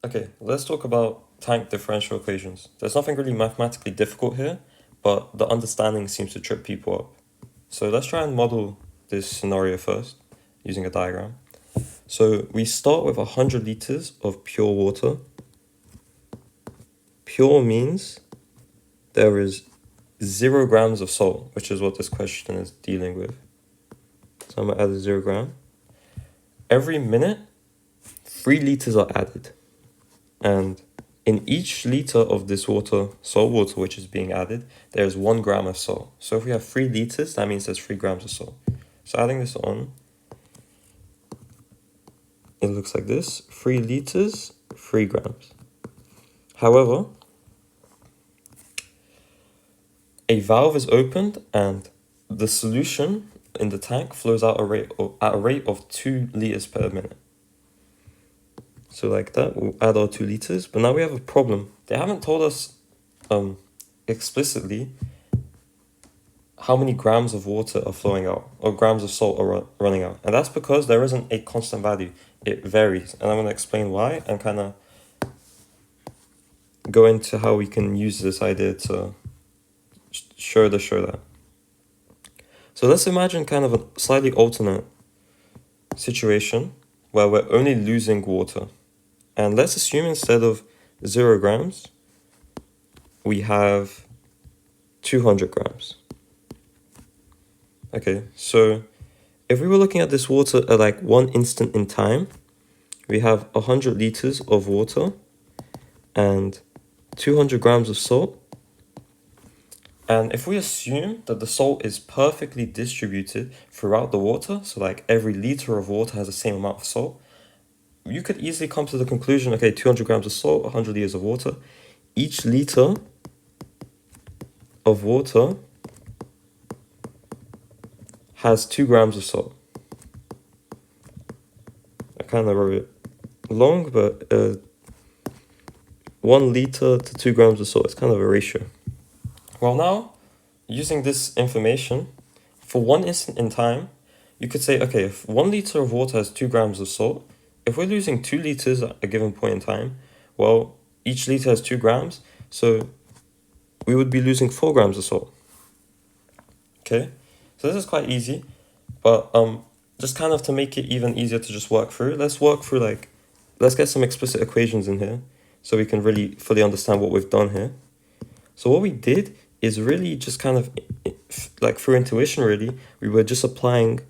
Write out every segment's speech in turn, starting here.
Okay, let's talk about tank differential equations. There's nothing really mathematically difficult here, but the understanding seems to trip people up. So let's try and model this scenario first using a diagram. So we start with 100 liters of pure water. Pure means there is 0 grams of salt, which is what this question is dealing with. So I'm going to add a 0 gram. Every minute, 3 liters are added. And in each liter of this water, salt water, which is being added, there's 1 gram of salt. So if we have 3 liters, that means there's 3 grams of salt. So adding this on, it looks like this: 3 liters, 3 grams. However, a valve is opened and the solution in the tank flows out at a rate of 2 liters per minute. So like that, we'll add our 2 liters, but now we have a problem. They haven't told us explicitly how many grams of water are flowing out or grams of salt are running out. And that's because there isn't a constant value. It varies. And I'm going to explain why and kind of go into how we can use this idea to show that. So let's imagine kind of a slightly alternate situation where we're only losing water. And let's assume instead of 0 grams, we have 200 grams. Okay, so if we were looking at this water at like 1 instant in time, we have 100 liters of water and 200 grams of salt. And if we assume that the salt is perfectly distributed throughout the water, so like every liter of water has the same amount of salt, you could easily come to the conclusion, okay, 200 grams of salt, 100 liters of water. Each liter of water has 2 grams of salt. I kind of wrote it long, but 1 liter to 2 grams of salt is kind of a ratio. Well, now, using this information, for 1 instant in time, you could say, okay, if 1 liter of water has 2 grams of salt, if we're losing 2 liters at a given point in time, well, each liter has 2 grams, so we would be losing 4 grams of salt. Okay, so this is quite easy, but just kind of to make it even easier to just work through, let's get some explicit equations in here so we can really fully understand what we've done here. So what we did is really just kind of like through intuition, really, we were just applying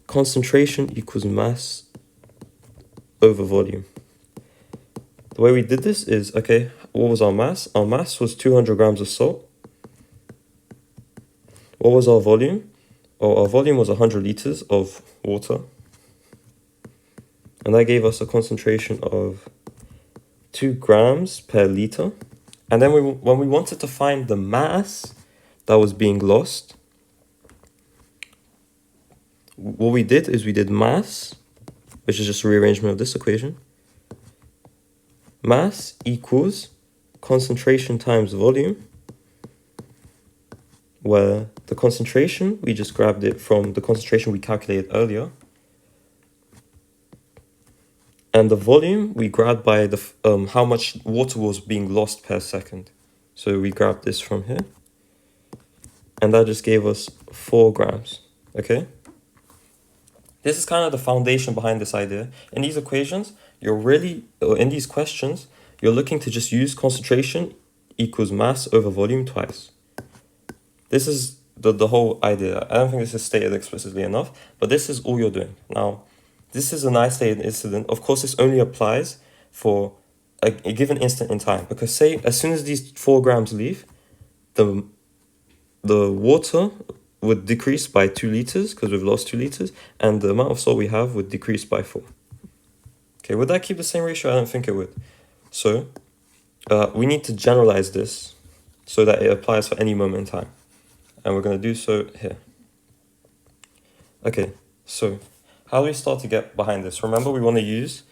concentration equals mass over volume. The way we did this is, okay, what was our mass? Our mass was 200 grams of salt. What was our volume? Oh, our volume was 100 liters of water. And that gave us a concentration of 2 grams per liter. And then when we wanted to find the mass that was being lost, what we did is we did mass, which is just a rearrangement of this equation. Mass equals concentration times volume, where the concentration, we just grabbed it from the concentration we calculated earlier. And the volume we grabbed by the how much water was being lost per second. So we grabbed this from here. And that just gave us 4 grams, okay? This is kind of the foundation behind this idea. In these equations, in these questions, you're looking to just use concentration equals mass over volume twice. This is the whole idea. I don't think this is stated explicitly enough, but this is all you're doing. Now, this is an isolated incident. Of course, this only applies for a given instant in time, because say as soon as these 4 grams leave, the water would decrease by 2 liters because we've lost 2 liters, and the amount of salt we have would decrease by 4. Okay, would that keep the same ratio? I don't think it would. So we need to generalize this so that it applies for any moment in time. And we're going to do so here. Okay, so how do we start to get behind this? Remember, we want to use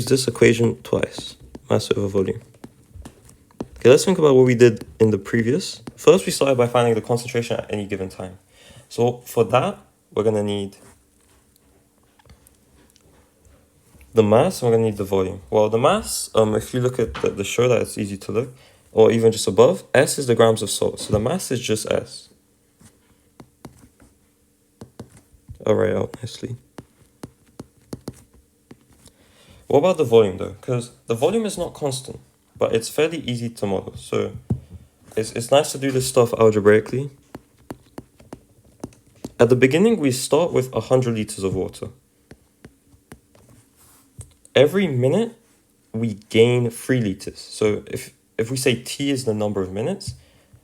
this equation twice, mass over volume. Okay, let's think about what we did in the previous. First, we started by finding the concentration at any given time. So for that, we're going to need the mass, and we're going to need the volume. Well, the mass, if you look at the show that it's easy to look, or even just above, S is the grams of salt. So the mass is just S. I'll write out nicely. What about the volume though? Because the volume is not constant, but it's fairly easy to model. So it's nice to do this stuff algebraically. At the beginning, we start with 100 liters of water. Every minute, we gain 3 liters. So if we say T is the number of minutes,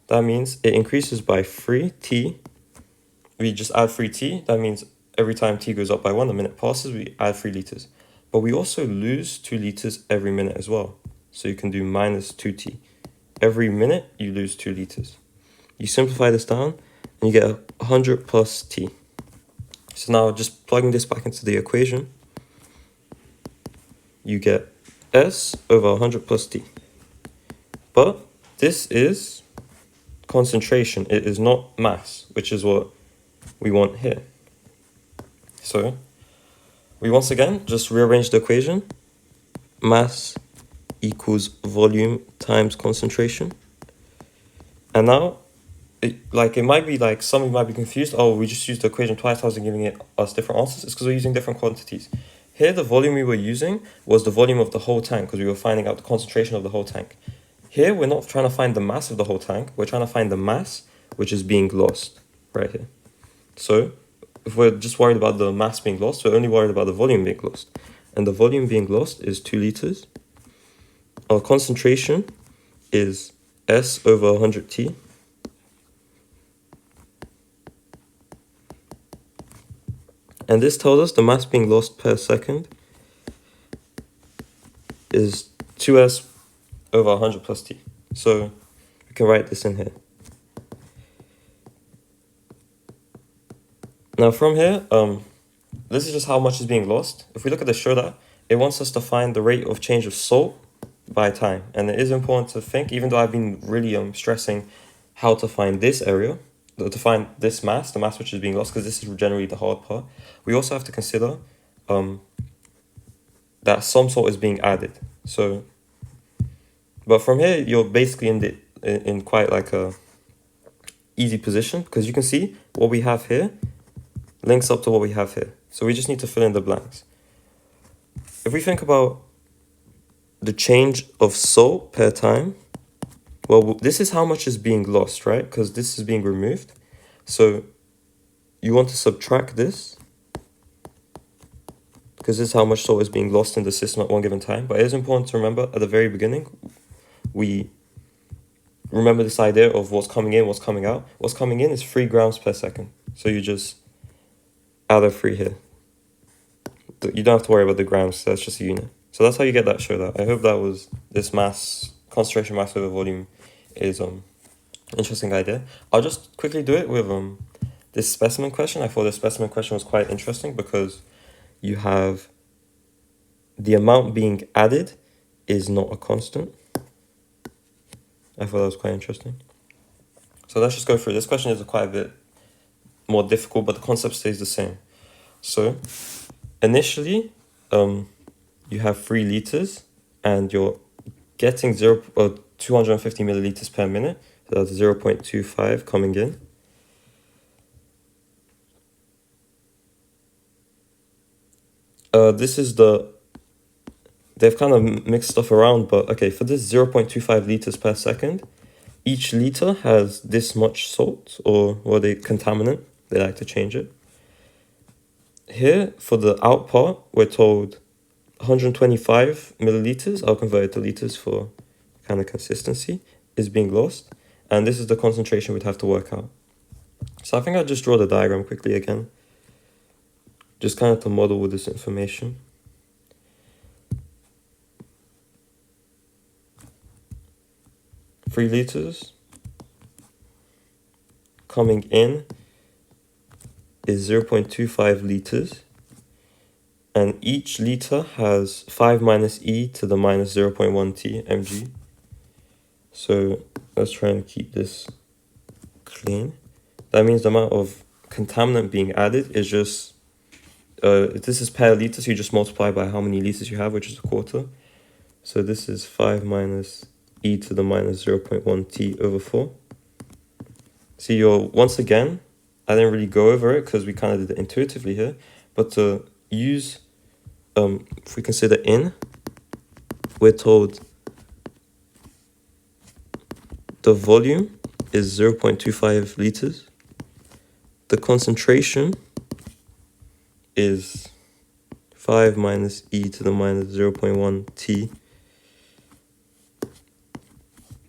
that means it increases by 3T. We just add 3T. That means every time T goes up by 1, a minute passes, we add 3 liters. But we also lose 2 liters every minute as well. So you can do minus 2T. Every minute, you lose 2 liters. You simplify this down, and you get 100 plus T. So now just plugging this back into the equation, you get S over 100 plus T. But this is concentration. It is not mass, which is what we want here. So we once again just rearrange the equation. Mass equals volume times concentration. And now, it might be like, some of you might be confused. Oh, we just used the equation twice. How's it giving us different answers? It's because we're using different quantities. Here, the volume we were using was the volume of the whole tank because we were finding out the concentration of the whole tank. Here, we're not trying to find the mass of the whole tank. We're trying to find the mass which is being lost right here. So if we're just worried about the mass being lost, we're only worried about the volume being lost. And the volume being lost is 2 liters. Our concentration is S over 100T. And this tells us the mass being lost per second is 2S over 100 plus T. So we can write this in here. Now from here, this is just how much is being lost. If we look at the show that, it wants us to find the rate of change of salt by time. And it is important to think, even though I've been really stressing how to find this area, to find this mass, the mass which is being lost, because this is generally the hard part. We also have to consider that some salt is being added. So, but from here, you're basically in quite like a easy position, because you can see what we have here links up to what we have here. So we just need to fill in the blanks. If we think about the change of salt per time, well, this is how much is being lost, right? Because this is being removed. So you want to subtract this, because this is how much salt is being lost in the system at one given time. But it is important to remember at the very beginning, we remember this idea of what's coming in, what's coming out. What's coming in is 3 grams per second. So you just add a 3 here. You don't have to worry about the grams, that's just a unit. So that's how you get that show that. I hope that was this mass, concentration mass over volume is interesting idea. I'll just quickly do it with this specimen question. I thought this specimen question was quite interesting because you have the amount being added is not a constant. I thought that was quite interesting. So let's just go through. This question is quite a bit more difficult, but the concept stays the same. So initially, you have 3 liters and you're getting 250 milliliters per minute. So that's 0.25 coming in. This is they've kind of mixed stuff around, but okay, for this 0.25 liters per second, each liter has this much salt, or they contaminant, they like to change it. Here, for the out part, we're told 125 milliliters, I'll convert it to liters for kind of consistency, is being lost. And this is the concentration we'd have to work out. So I think I'll just draw the diagram quickly again, just kind of to model with this information. Three liters coming in is 0.25 liters, and each liter has 5 minus e to the minus 0.1 t mg. So let's try and keep this clean. That means the amount of contaminant being added is just if this is per liter, so you just multiply by how many liters you have, which is a quarter. So this is 5 minus e to the minus 0.1 t over 4. See, once again, I didn't really go over it because we kind of did it intuitively here, but to use, if we consider in, we're told the volume is 0.25 liters. The concentration is 5 minus e to the minus 0.1 t.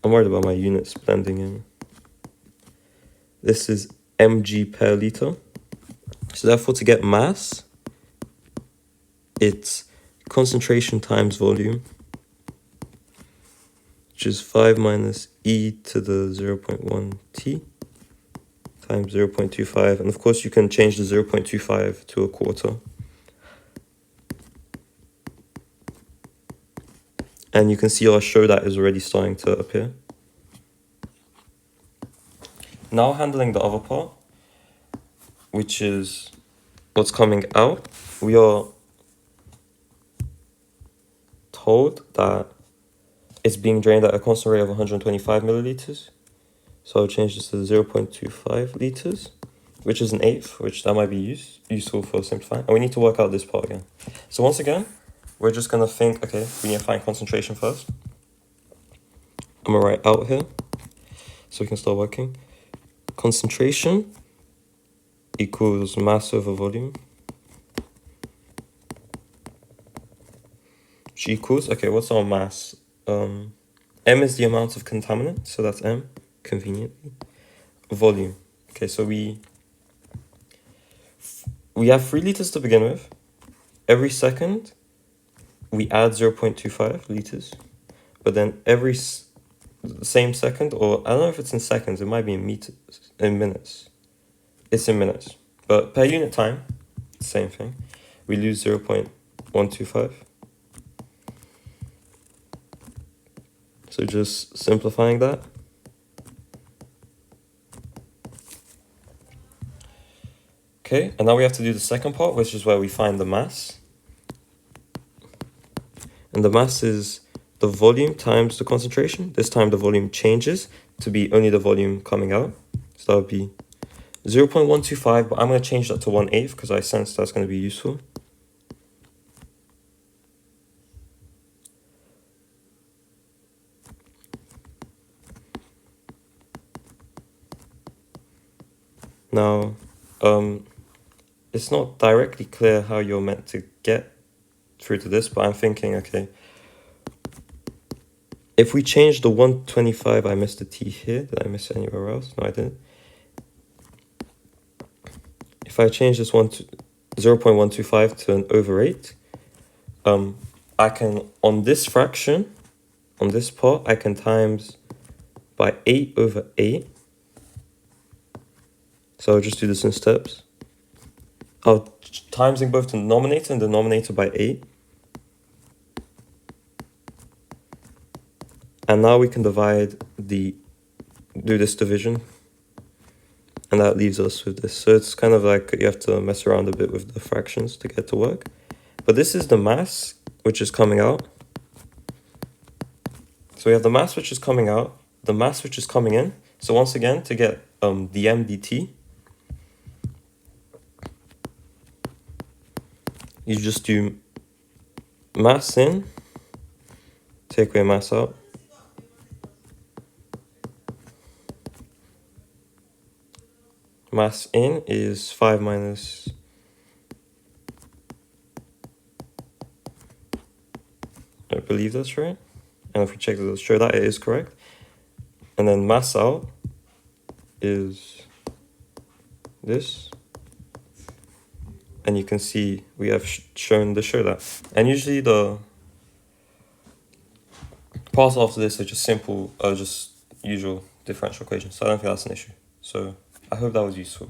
I'm worried about my units blending in. This is mg per liter. So therefore, to get mass, it's concentration times volume, which is 5 minus e to the 0.1 t times 0.25. And of course, you can change the 0.25 to a quarter. And you can see our show that is already starting to appear. Now handling the other part, which is what's coming out, we are told that it's being drained at a constant rate of 125 milliliters. So I'll change this to 0.25 liters, which is an eighth, which that might be useful for simplifying. And we need to work out this part again. So once again, we're just going to think, okay, we need to find concentration first. I'm going to write out here so we can start working. Concentration equals mass over volume, which equals, okay, what's our mass? M is the amount of contaminant, so that's M, conveniently. Volume. Okay, so we have 3 liters to begin with. Every second, we add 0.25 liters, but then every same second, or I don't know if it's in seconds, it might be in meters, in minutes. It's in minutes, but per unit time, same thing. We lose 0.125. So just simplifying that. Okay, and now we have to do the second part, which is where we find the mass. And the mass is the volume times the concentration. This time the volume changes to be only the volume coming out. So that would be 0.125, but I'm going to change that to 1/8 because I sense that's going to be useful. Now, it's not directly clear how you're meant to get through to this, but I'm thinking, okay, if we change the 125, I missed the t here. Did I miss it anywhere else? No, I didn't. If I change this 0.125 to an over 8, I can, on this fraction, on this part, I can times by 8 over 8. So I'll just do this in steps. I'll timesing both the numerator and denominator by 8. And now we can do this division. And that leaves us with this. So it's kind of like you have to mess around a bit with the fractions to get to work. But this is the mass, which is coming out. So we have the mass which is coming out, the mass which is coming in. So once again, to get dm dt, you just do mass in, take away mass out. Mass in is 5 minus, I believe that's right. And if we check the show that, it is correct. And then mass out is this. And you can see we have shown the show that. And usually the parts after this are just simple, just usual differential equations. So I don't think that's an issue. So I hope that was useful.